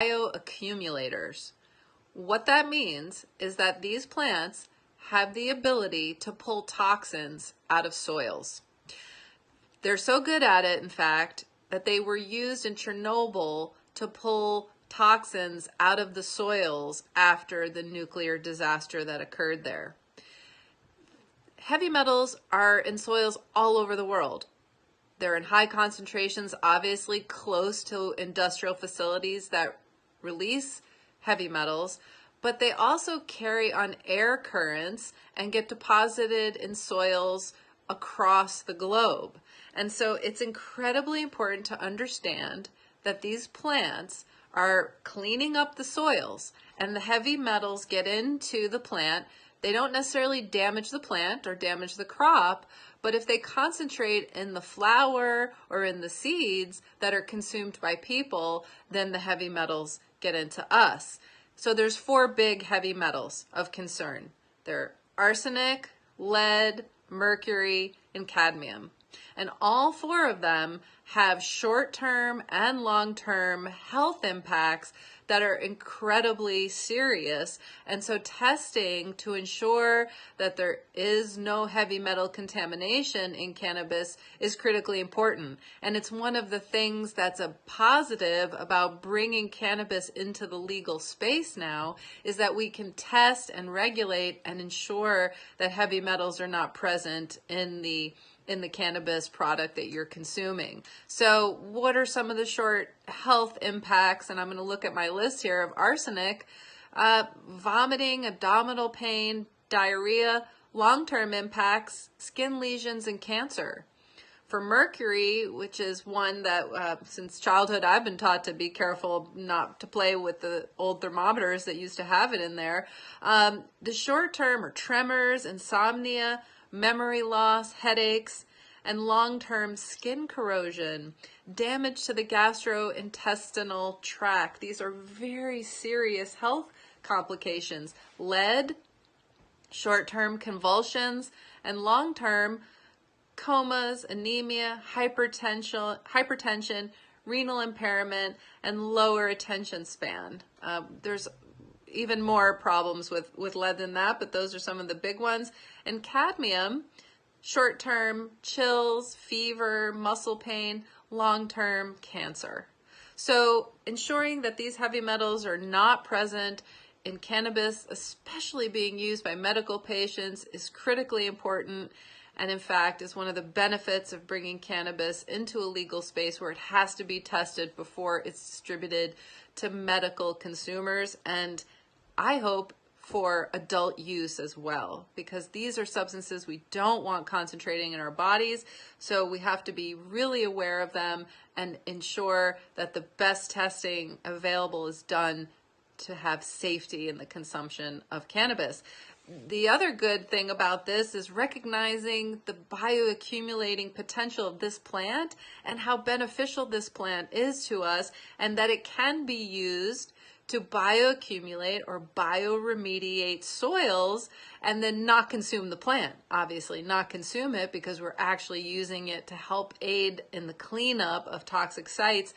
bioaccumulators. What that means is that these plants have the ability to pull toxins out of soils. They're so good at it, in fact, that they were used in Chernobyl to pull toxins out of the soils after the nuclear disaster that occurred there. Heavy metals are in soils all over the world. They're in high concentrations, obviously close to industrial facilities that release heavy metals, but they also carry on air currents and get deposited in soils across the globe. And so it's incredibly important to understand that these plants are cleaning up the soils, and the heavy metals get into the plant. They don't necessarily damage the plant or damage the crop, but if they concentrate in the flower or in the seeds that are consumed by people, then the heavy metals get into us. So there's 4 big heavy metals of concern. They're arsenic, lead, mercury, and cadmium. And all 4 of them have short-term and long-term health impacts that are incredibly serious. And so testing to ensure that there is no heavy metal contamination in cannabis is critically important. And it's one of the things that's a positive about bringing cannabis into the legal space now, is that we can test and regulate and ensure that heavy metals are not present in the cannabis product that you're consuming. So what are some of the short health impacts? And I'm going to look at my list here of arsenic: vomiting, abdominal pain, diarrhea, long-term impacts, skin lesions, and cancer. For mercury, which is one that since childhood I've been taught to be careful not to play with the old thermometers that used to have it in there, the short-term are tremors, insomnia, memory loss, headaches, and long-term skin corrosion, damage to the gastrointestinal tract. These are very serious health complications. Lead, short-term convulsions, and long-term comas, anemia, hypertension, renal impairment, and lower attention span. There's even more problems with lead than that, but those are some of the big ones. And cadmium, short-term chills, fever, muscle pain, long-term cancer. So ensuring that these heavy metals are not present in cannabis, especially being used by medical patients, is critically important, and in fact is one of the benefits of bringing cannabis into a legal space where it has to be tested before it's distributed to medical consumers, and I hope for adult use as well, because these are substances we don't want concentrating in our bodies. So we have to be really aware of them and ensure that the best testing available is done to have safety in the consumption of cannabis. The other good thing about this is recognizing the bioaccumulating potential of this plant and how beneficial this plant is to us, and that it can be used to bioaccumulate or bioremediate soils and then not consume the plant. Obviously not consume it, because we're actually using it to help aid in the cleanup of toxic sites,